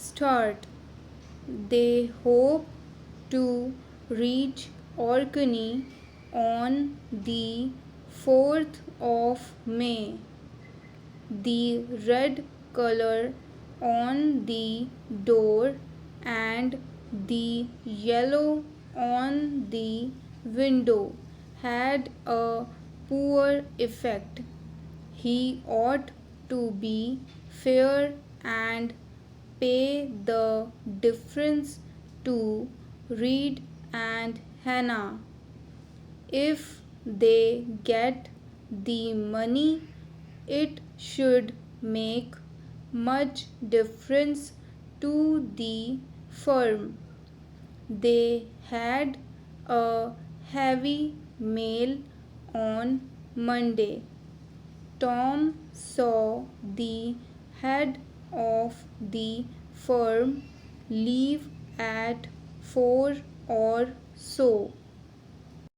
start. They hope to reach Orkney on the 4th of May. The red color on the door and the yellow on the window had a poor effect. He ought to be fair and pay the difference to Reed and Hannah. If they get the money, it should make much difference to the firm. They had a heavy mail on Monday. Tom saw the head of the firm leave at 4 or so.